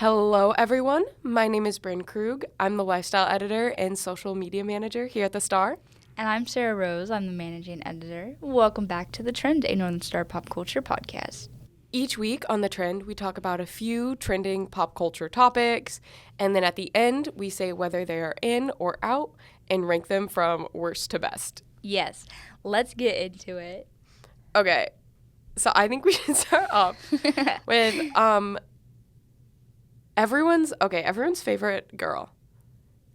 Hello, everyone. My name is Bryn Krug. I'm the lifestyle editor and social media manager here at The Star. And I'm Sarah Rose. I'm the managing editor. Welcome back to The Trend, a Northern Star pop culture podcast. Each week on The Trend, we talk about a few trending pop culture topics, and then at the end, we say whether they are in or out and rank them from worst to best. Yes, let's get into it. Okay, so I think we should start off with everyone's favorite girl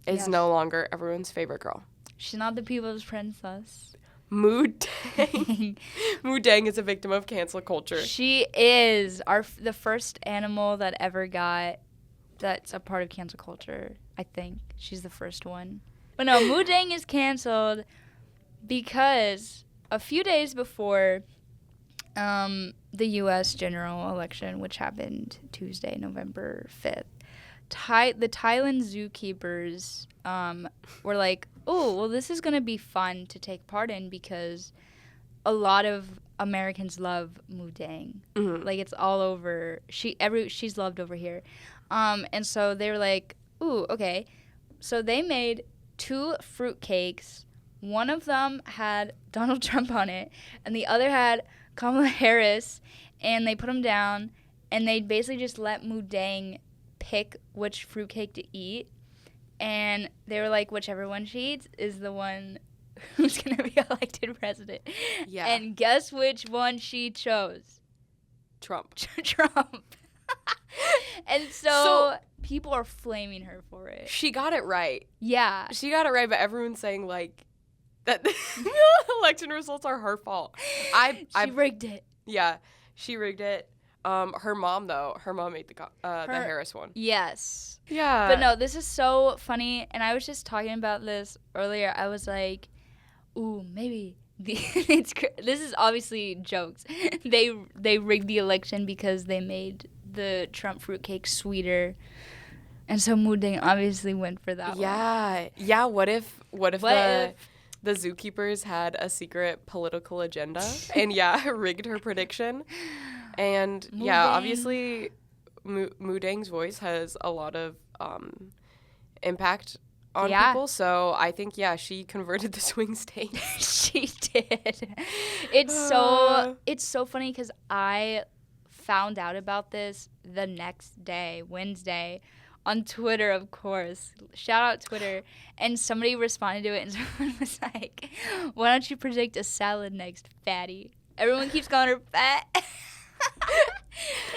is Yes. no longer everyone's favorite girl. She's not the people's princess. Mudang. Mudang is a victim of cancel culture. She is the first animal that ever got that's a part of cancel culture. I think she's the first one. But no, Mudang is canceled because a few days before the U.S. general election, which happened Tuesday, November 5th, the Thailand zookeepers were like, oh, well, this is going to be fun to take part in because a lot of Americans love Mudang. Mm-hmm. Like, it's all over. She's loved over here. And so they were like, ooh, okay. So they made 2 fruit cakes. One of them had Donald Trump on it, and the other had Kamala Harris, and they put them down, and they basically just let Mudang pick which fruitcake to eat, and they were like, whichever one she eats is the one who's going to be elected president. Yeah. And guess which one she chose? Trump. Trump. And so people are flaming her for it. She got it right. Yeah. She got it right, but everyone's saying, like, that the election results are her fault. She rigged it. Yeah, she rigged it. Her mom, though, made the Harris one. Yes. Yeah. But no, this is so funny, and I was just talking about this earlier. I was like, ooh, maybe this is obviously jokes. They rigged the election because they made the Trump fruitcake sweeter, and so Mudang obviously went for that one. Yeah. What if the zookeepers had a secret political agenda and rigged her prediction? And Mudang. Obviously Mudang's voice has a lot of impact on people, so I think she converted the swing state. She did. It's so funny because I found out about this the next day, Wednesday, on Twitter, of course. Shout out Twitter. And somebody responded to it, and someone was like, why don't you predict a salad next, fatty? Everyone keeps calling her fat.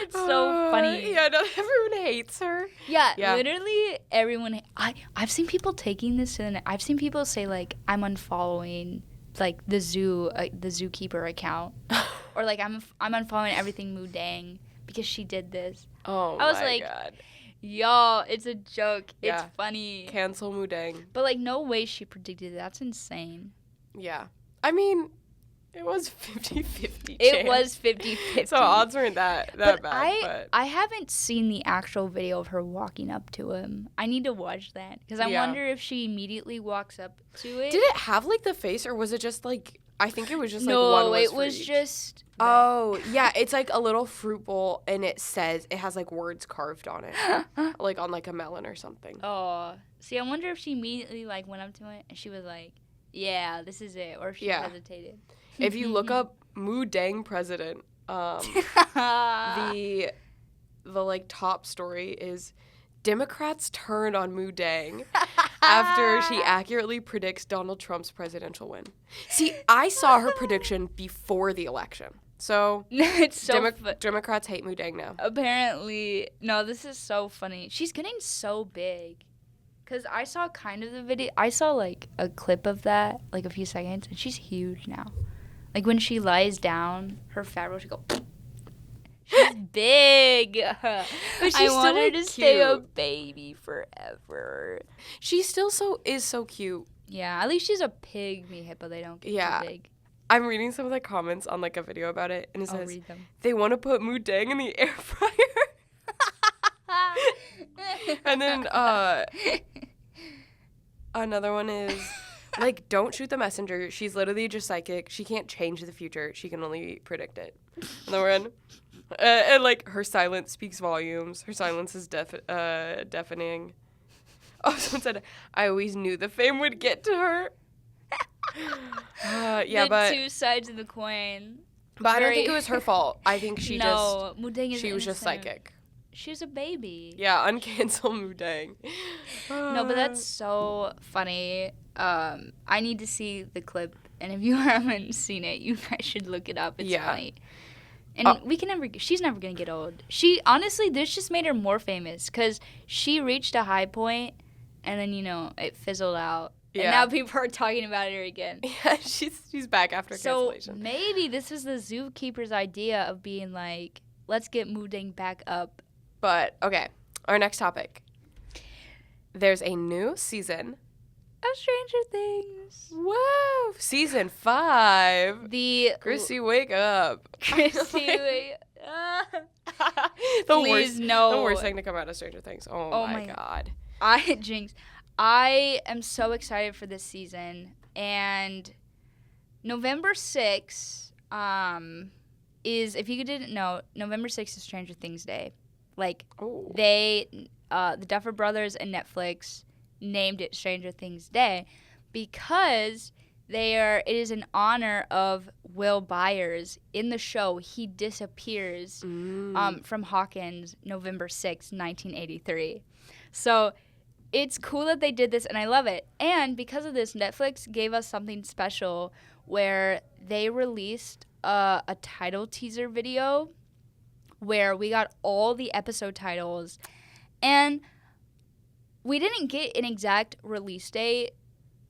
It's so funny. Yeah, no, everyone hates her. Yeah, literally everyone. I've seen people taking this to the net. I've seen people say, like, I'm unfollowing, like, the zookeeper account. Or, like, I'm unfollowing everything Mudang because she did this. Oh, I was my like, God. Y'all, it's a joke. Yeah. It's funny. Cancel Mudang. But, like, no way she predicted it. That's insane. Yeah. I mean, it was 50-50 It was 50-50. So odds weren't that bad. But I haven't seen the actual video of her walking up to him. I need to watch that because I wonder if she immediately walks up to it. Did it have, like, the face, or was it just, like, I think it was just, like, no, one was it for was each. just. Oh, yeah, it's like a little fruit bowl, and it has, like, words carved on it, like on, like, a melon or something. Oh, see, I wonder if she immediately, like, went up to it and she was like, yeah, this is it, or if she hesitated. If you look up Mudang president, the like, top story is Democrats turned on Mudang after she accurately predicts Donald Trump's presidential win. See, I saw her prediction before the election. So it's so Democrats hate Mudang now. Apparently, no, this is so funny. She's getting so big. Because I saw kind of the video. I saw, like, a clip of that, like, a few seconds, and she's huge now. Like, when she lies down, her fat roll, she go, she's big. But she's I still, want her like, to stay a cute. baby forever. She still is so cute. Yeah, at least she's a pygmy hippo. They don't get too big. I'm reading some of the comments on, like, a video about it, and it I'll says, read them. they want to put Mudang in the air fryer. And then another one is, like, don't shoot the messenger. She's literally just psychic. She can't change the future. She can only predict it. Another one, And like her silence speaks volumes. Her silence is deafening. Oh, someone said, I always knew the fame would get to her. Yeah, the two sides of the coin. But I don't think it was her fault. I think she Mudang is was just innocent. psychic. She's a baby. Yeah, uncancel Mudang. No, but that's so funny. I need to see the clip, and if you haven't seen it, you guys should look it up. It's funny. And she's never gonna get old. She, honestly, this just made her more famous, because she reached a high point, and then, it fizzled out. Yeah. And now people are talking about her again. Yeah, she's back after cancellation. So maybe this was the zookeeper's idea of being like, let's get Mudang back up. But, okay, our next topic. There's a new season of Stranger Things. Woo! Season 5. Chrissy, wake up. Chrissy, wake up. Please, no. The worst thing to come out of Stranger Things. Oh my God. Jinx. I am so excited for this season. And November 6th is, if you didn't know, November 6th is Stranger Things Day. Like, the Duffer Brothers and Netflix named it Stranger Things Day because it is in honor of Will Byers. In the show, he disappears from Hawkins November 6, 1983. So it's cool that they did this, and I love it. And because of this, Netflix gave us something special where they released a title teaser video where we got all the episode titles, and we didn't get an exact release date.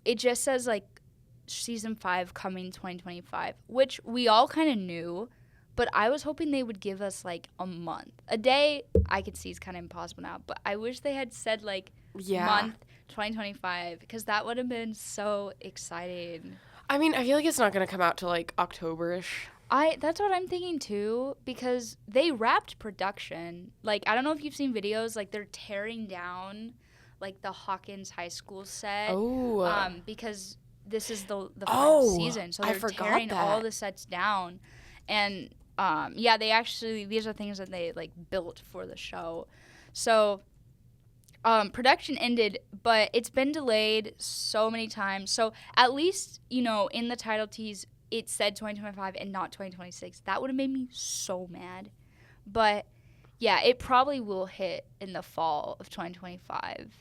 It just says, like, season 5 coming 2025, which we all kind of knew, but I was hoping they would give us, like, a month. A day, I could see is kind of impossible now, but I wish they had said, like, month 2025, because that would have been so exciting. I mean, I feel like it's not going to come out till, like, October-ish. That's what I'm thinking too, because they wrapped production. Like, I don't know if you've seen videos, like they're tearing down like the Hawkins High School set. Oh. Because this is the final season. So they're tearing that. all the sets down. And these are things that they like built for the show. So production ended, but it's been delayed so many times. So at least, in the title tease, it said 2025 and not 2026. That would have made me so mad. But, yeah, it probably will hit in the fall of 2025.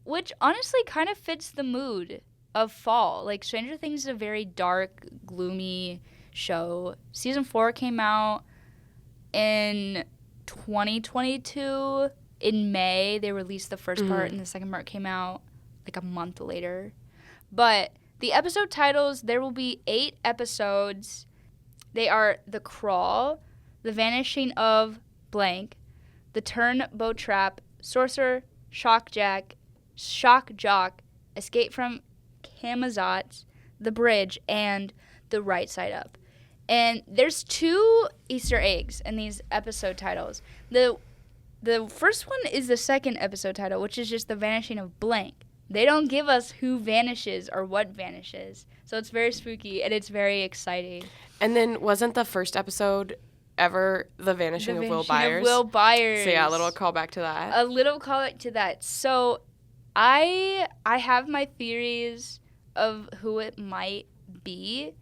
Which honestly kind of fits the mood of fall. Like, Stranger Things is a very dark, gloomy show. Season 4 came out in 2022. In May, they released the first part, and the second part came out like a month later. But the episode titles, there will be 8 episodes. They are The Crawl, The Vanishing of Blank, The Turnboat Trap, Sorcerer, Shock Jock, Escape from Camazotz, The Bridge, and The Right Side Up. And there's 2 Easter eggs in these episode titles. The first one is the second episode title, which is just The Vanishing of Blank. They don't give us who vanishes or what vanishes. So it's very spooky, and it's very exciting. And then wasn't the first episode ever The Vanishing of Will Byers? Will Byers. So yeah, a little callback to that. So I have my theories of who it might be,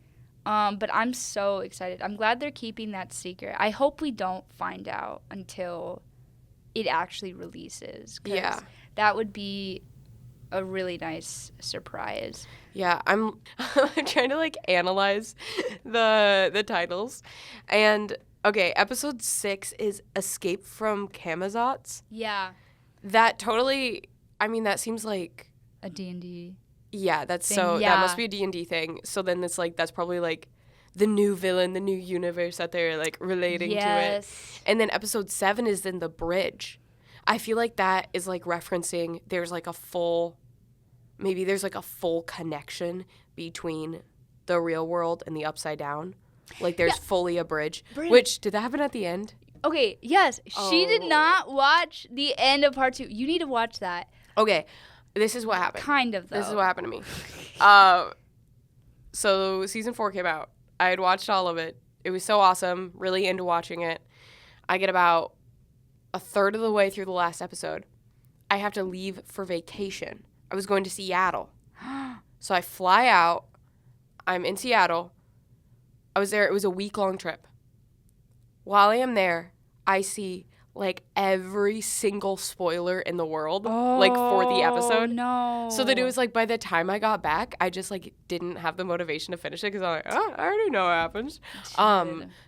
but I'm so excited. I'm glad they're keeping that secret. I hope we don't find out until it actually releases. Yeah. That would be a really nice surprise. Yeah, I'm trying to like analyze the titles. And okay, episode 6 is Escape from Camazotz. Yeah. That totally, I mean, that seems like a D&D. Yeah, that must be a D&D thing. So then it's like that's probably like the new villain, the new universe that they're like relating to it. And then episode 7 is then The Bridge. I feel like that is like referencing there's like a full connection between the real world and the Upside Down. Like there's fully a bridge. Which, did that happen at the end? Okay, yes. She did not watch the end of part 2. You need to watch that. Okay, this is what happened. Kind of, though. This is what happened to me. So season 4 came out. I had watched all of it. It was so awesome. Really into watching it. I get about a third of the way through the last episode. I have to leave for vacation. I was going to Seattle. So I fly out. I'm in Seattle. I was there. It was a week-long trip. While I am there, I see like every single spoiler in the world, like for the episode. No. So that it was like by the time I got back, I just like didn't have the motivation to finish it because I'm like, oh, I already know what happens.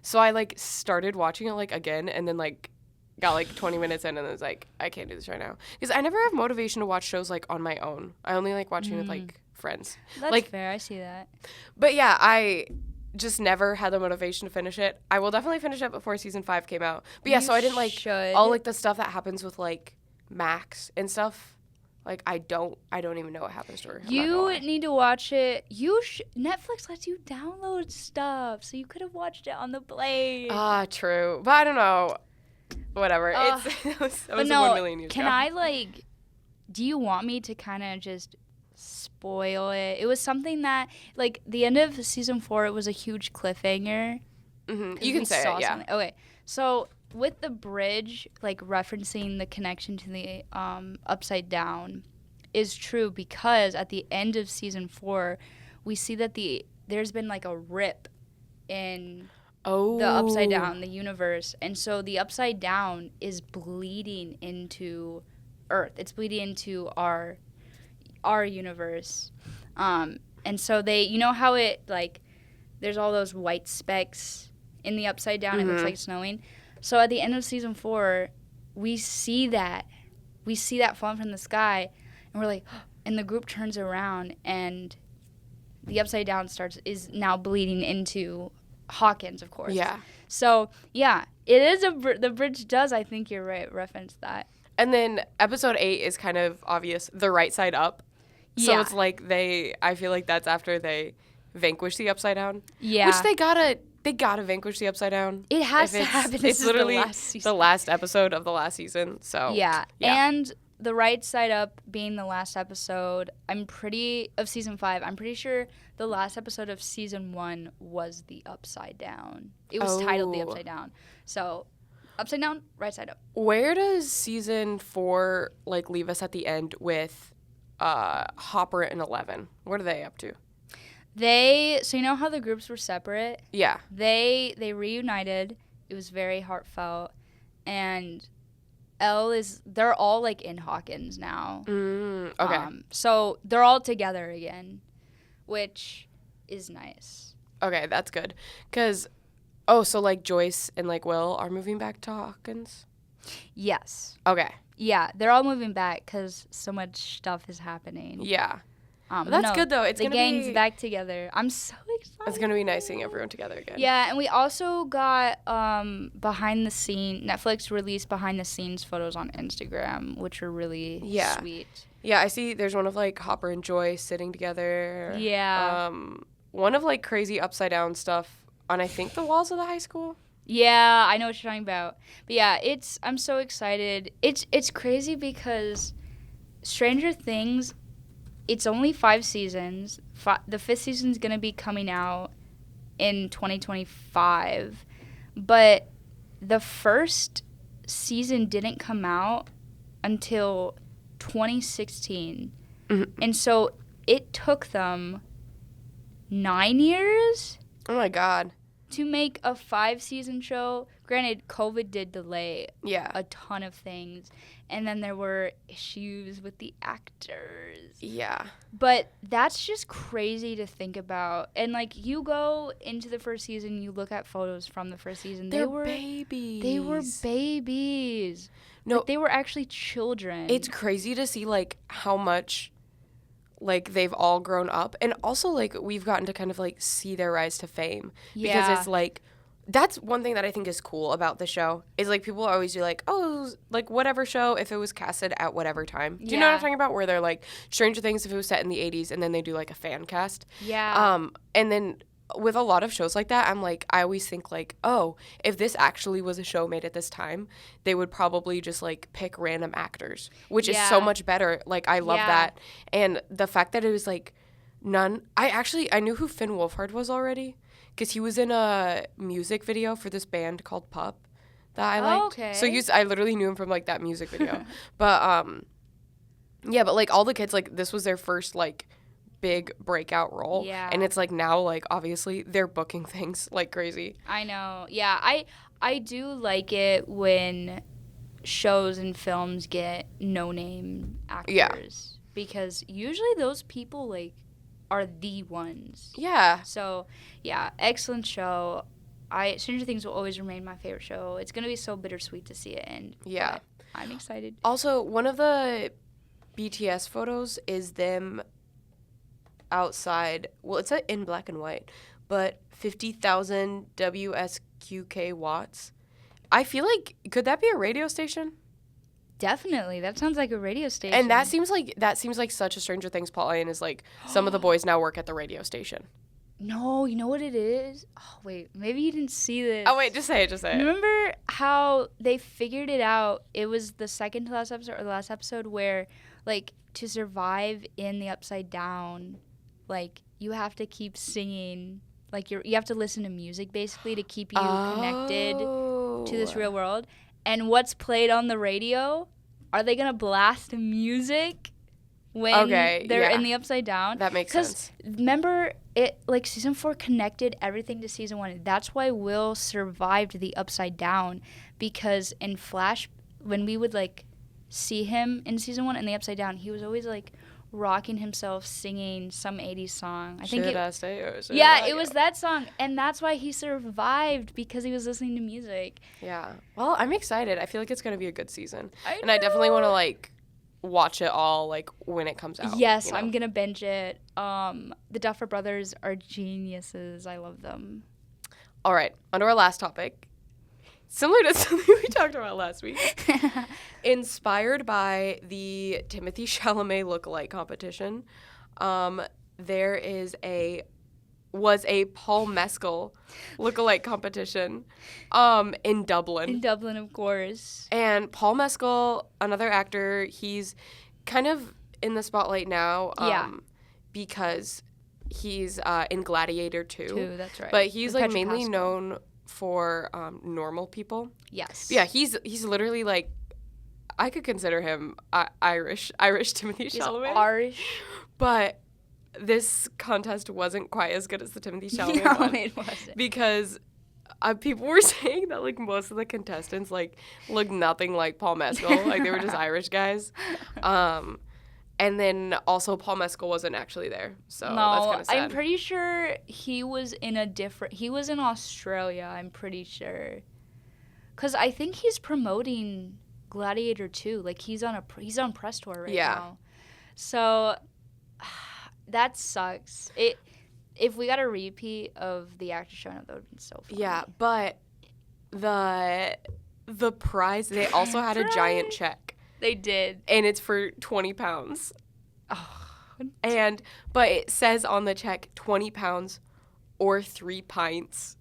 So I like started watching it like again, and then like got like 20 minutes in, and was like, I can't do this right now because I never have motivation to watch shows like on my own. I only like watching with like friends. That's like fair. I see that. But yeah, I just never had the motivation to finish it. I will definitely finish it before season 5 came out. But yeah, so I didn't like all like the stuff that happens with like Max and stuff. Like I don't even know what happens to her. You need to watch it. Netflix lets you download stuff, so you could have watched it on the plane. True. But I don't know. Whatever. It was 1 million years can ago. I like? Do you want me to kind of just spoil it? It was something that like the end of season 4. It was a huge cliffhanger. Mm-hmm. You can say it. Yeah. Something. Okay. So with the bridge, like referencing the connection to the upside down, is true because at the end of season 4, we see that there's been like a rip in the upside down, the universe, and so the upside down is bleeding into Earth. It's bleeding into our universe, and so they, you know how it like, there's all those white specks in the upside down. It looks like snowing. So at the end of season 4, we see that falling from the sky, and we're like, and the group turns around, and the upside down is now bleeding into Hawkins, of course. Yeah. So yeah, it is the bridge does. I think you're right. Reference that. And then episode 8 is kind of obvious. The right side up. So it's like I feel like that's after they vanquish the upside down. Yeah. Which they gotta vanquish the upside down. It has to happen. It's literally the last episode of the last season. So yeah. And the right side up being the last episode, of season 5, I'm pretty sure the last episode of season 1 was the upside down. It was titled the upside down. So upside down, right side up. Where does season 4 like leave us at the end with Hopper and Eleven? What are they up to? So you know how the groups were separate? Yeah. They reunited. It was very heartfelt, and they're all like in Hawkins now. Okay. So they're all together again, which is nice. Okay, that's good. So like Joyce and like Will are moving back to Hawkins? Yes. Okay. Yeah, they're all moving back because so much stuff is happening. Yeah. That's good though. The gang's back together. I'm so excited. It's gonna be nice seeing everyone together again. Yeah, and we also got Netflix released behind the scenes photos on Instagram, which were really sweet. Yeah, I see there's one of like Hopper and Joyce sitting together. Yeah. One of like crazy upside down stuff on I think the walls of the high school. Yeah, I know what you're talking about. But yeah, I'm so excited. It's crazy because Stranger Things, it's only 5 seasons. The 5th season's going to be coming out in 2025. But the first season didn't come out until 2016. Mm-hmm. And so it took them 9 years. Oh my God. To make a 5-season show. Granted, COVID did delay a ton of things. And then there were issues with the actors. Yeah. But that's just crazy to think about. And, like, you go into the first season, you look at photos from the first season. They were babies. They were babies. No. Like, they were actually children. It's crazy to see, like, how much, like, they've all grown up. And also, like, we've gotten to kind of, like, see their rise to fame. Yeah. Because it's, like, that's one thing that I think is cool about the show is, like, people always do, like, oh, like, whatever show if it was casted at whatever time. Do you know what I'm talking about? Where they're, like, Stranger Things if it was set in the 80s and then they do, like, a fan cast. Yeah. And then with a lot of shows like that, I'm, like, I always think, like, oh, if this actually was a show made at this time, they would probably just, like, pick random actors, which is so much better. Like, I love that. And the fact that it was, like, I knew who Finn Wolfhard was already. because he was in a music video for this band called Pup that I liked. Okay. So I literally knew him from like that music video. But yeah, but like all the kids, like this was their first like big breakout role. Yeah. And it's like now like obviously they're booking things like crazy. I know. Yeah, I do like it when shows and films get no-name actors. Yeah. Because usually those people, like, are the ones. Yeah. So, yeah, excellent show. Stranger Things will always remain my favorite show. It's going to be so bittersweet to see it end. Yeah. But I'm excited. Also, one of the BTS photos is them outside. Well, it's in black and white, but 50,000 WSQK watts. I feel like, could that be a radio station? Definitely. That sounds like a radio station. And that seems like such a Stranger Things plot-line is like some of the boys now work at the radio station. No, you know what it is? Oh, wait. Maybe you didn't see this. Oh, wait, just say it. Remember how they figured it out? It was the second to last episode or the last episode where, like, to survive in the Upside Down, like, you have to keep singing. Like, you have to listen to music, basically, to keep you connected to this real world. And what's played on the radio? Are they going to blast music when they're in the Upside Down? That makes sense. Because remember, like, season 4 connected everything to season 1. That's why Will survived the Upside Down, because in Flash, when we would, like, see him in season 1 in the Upside Down, he was always, like, rocking himself singing some 80s song. I think it was that song, and that's why he survived, because he was listening to music. Yeah. Well, I'm excited. I feel like it's going to be a good season. I definitely want to like watch it all like when it comes out. Yes, I'm going to binge it. The Duffer Brothers are geniuses. I love them. All right, on to our last topic. Similar to something we talked about last week. Inspired by the Timothée Chalamet lookalike competition, there was a Paul Mescal lookalike competition in Dublin. In Dublin, of course. And Paul Mescal, another actor, he's kind of in the spotlight now because he's in Gladiator 2. That's right. But he's With like Pedro mainly Pascal. known for Normal People. Yes. Yeah, he's literally like, I could consider him Irish Timothée Chalamet. He's Irish. But this contest wasn't quite as good as the Timothée Chalamet one. No, it wasn't. Because people were saying that like most of the contestants like looked nothing like Paul Mescal. Like they were just Irish guys. And then also Paul Mescal wasn't actually there. So that's kind of sad. I'm pretty sure he was in Australia, I'm pretty sure. Cuz I think he's promoting Gladiator 2. Like he's on press tour right now. So that sucks. If we got a repeat of the actor showing up, that would have been so fun. Yeah, but the prize, they also had a giant check. They did. And it's for 20 pounds. Oh. But it says on the check 20 pounds or 3 pints,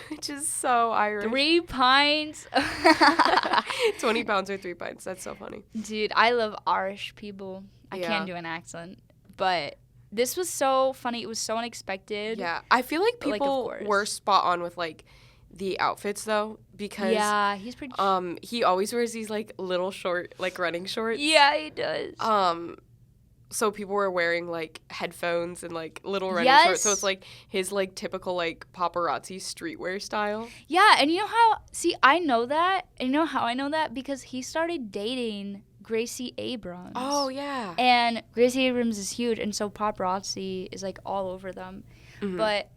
which is so Irish. 3 pints? 20 pounds or 3 pints. That's so funny. Dude, I love Irish people. I can't do an accent. But this was so funny. It was so unexpected. Yeah. I feel like people were spot on with, like, the outfits, though, because he's pretty he always wears these, like, little short, like, running shorts. Yeah, he does. So people were wearing, like, headphones and, like, little running shorts. So it's, like, his, like, typical, like, paparazzi streetwear style. Yeah, and you know how... See, I know that. And you know how I know that? Because he started dating Gracie Abrams. Oh, yeah. And Gracie Abrams is huge, and so paparazzi is, like, all over them. Mm-hmm. But...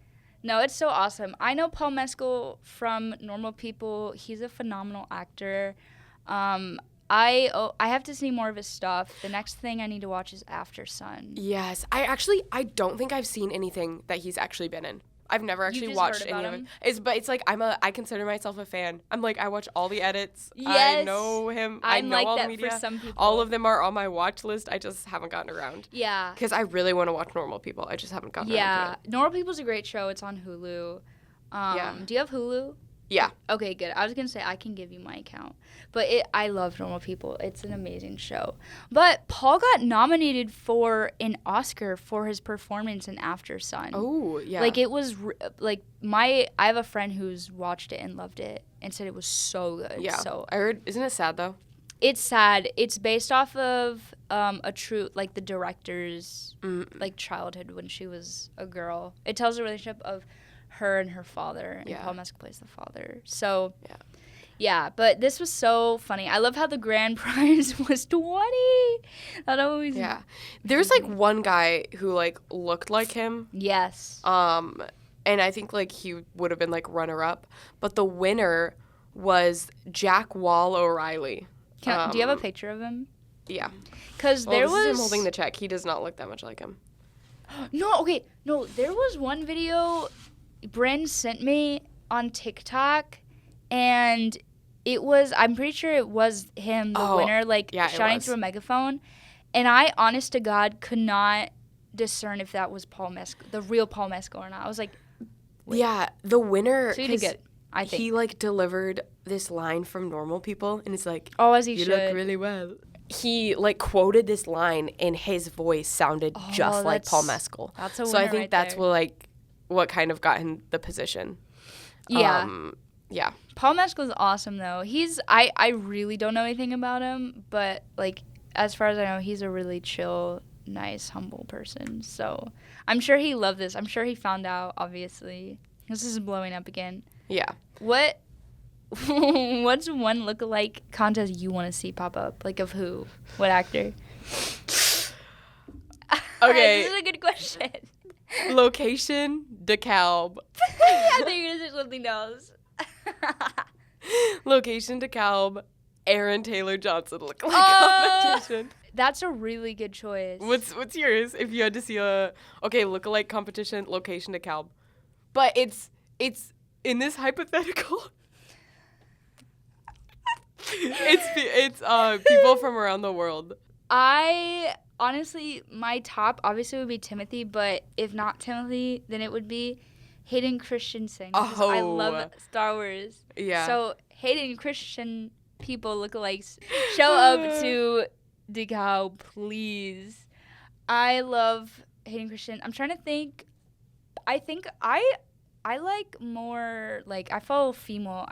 No, it's so awesome. I know Paul Mescal from Normal People. He's a phenomenal actor. I have to see more of his stuff. The next thing I need to watch is After Sun. Yes. I don't think I've seen anything that he's actually been in. I've never actually watched any of it. But it's like I consider myself a fan. I'm like, I watch all the edits. Yes. I know him. I know like all that the media. For some people. All of them are on my watch list. I just haven't gotten around. Yeah. Because I really want to watch Normal People. I just haven't gotten around to it. Yeah. Normal People's a great show. It's on Hulu. Do you have Hulu? Yeah. Okay, good. I was gonna say I can give you my account, but I love Normal People. It's an amazing show. But Paul got nominated for an Oscar for his performance in After Sun. Oh, yeah. Like it was I have a friend who's watched it and loved it and said it was so good. Yeah. So I heard, isn't it sad though? it's sad. It's based off of a true like the director's like childhood when she was a girl. It tells the relationship of her and her father, and Paul Mescal plays the father. So yeah, but this was so funny. I love how the grand prize was 20. That always There's like one guy who like looked like him. Yes. And I think like he would have been like runner up, but the winner was Jack Wall O'Reilly. Do you have a picture of him? Yeah. Because there this was is him holding the check. He does not look that much like him. No, there was one video Bryn sent me on TikTok, and it was, I'm pretty sure it was him, the winner, like shouting through a megaphone. And I, honest to God, could not discern if that was Paul Mescal, the real Paul Mescal or not. I was like, wait. Yeah, the winner. So he did good, I think. He like delivered this line from Normal People, and it's like, oh, as he you should. look really well. He like quoted this line, and his voice sounded just like Paul Mescal. That's a winner. So I think right that's there. what kind of got him the position. Yeah. Yeah. Paul Mescal is awesome though. I really don't know anything about him, but like as far as I know, he's a really chill, nice, humble person. So I'm sure he loved this. I'm sure he found out, obviously. This is blowing up again. Yeah. What's one lookalike contest you want to see pop up? Like of who? What actor? Okay. This is a good question. Location, DeKalb. I think you're gonna say something else. Location, DeKalb. Aaron Taylor Johnson lookalike competition. That's a really good choice. What's yours? If you had to see lookalike competition, location, DeKalb. But it's in this hypothetical. it's people from around the world. I honestly, my top obviously would be Timothy, but if not Timothy, then it would be Hayden Christensen. Oh, I love Star Wars. Yeah. So Hayden Christensen people lookalikes, show up to DeKalb, please. I love Hayden Christensen. I'm trying to think. I think I like more, like, I follow female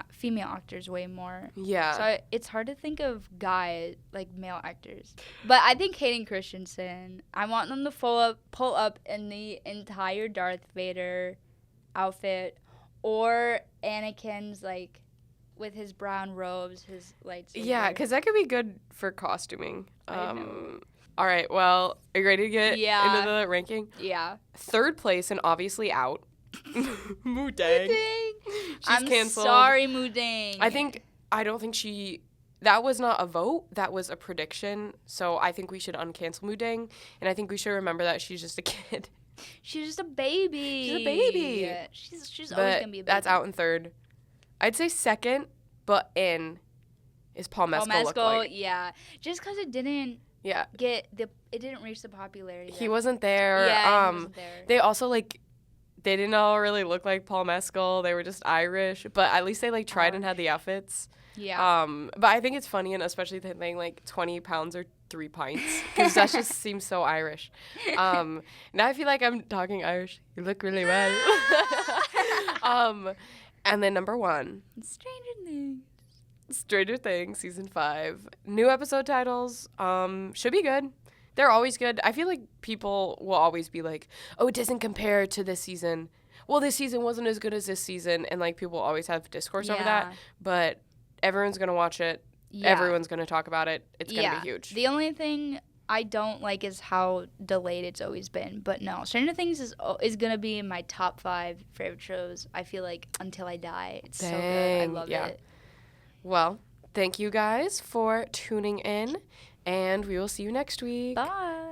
actors way more. Yeah. So it's hard to think of guys, like, male actors. But I think Hayden Christensen, I want them to pull up in the entire Darth Vader outfit, or Anakin's, like, with his brown robes, his lightsaber. Yeah, because that could be good for costuming. I know. All right, well, are you ready to get into the ranking? Yeah. Third place and obviously out. Mudang. She's canceled. Sorry, Mudang. I don't think that was not a vote. That was a prediction. So I think we should uncancel Mudang. And I think we should remember that she's just a kid. She's just a baby. She's a baby. She's always going to be a baby. That's out in third. I'd say second, but in is Paul Mescal. Paul Mescal, like. yeah. Just because it didn't it didn't reach the popularity. He wasn't there. Yeah, he wasn't there. They also, like, they didn't all really look like Paul Mescal. They were just Irish. But at least they, like, tried and had the outfits. Yeah. But I think it's funny, and especially the thing, like, 20 pounds or 3 pints. Because that just seems so Irish. Now I feel like I'm talking Irish. You look really well. And then number 1. Stranger Things Season 5. New episode titles. Should be good. They're always good. I feel like people will always be like, oh, it doesn't compare to this season. Well, this season wasn't as good as this season. And, like, people always have discourse over that. But everyone's going to watch it. Yeah. Everyone's going to talk about it. It's going to be huge. The only thing I don't like is how delayed it's always been. But no, Stranger Things is going to be in my top 5 favorite shows, I feel like, until I die. It's so good. I love it. Well, thank you guys for tuning in. And we will see you next week. Bye.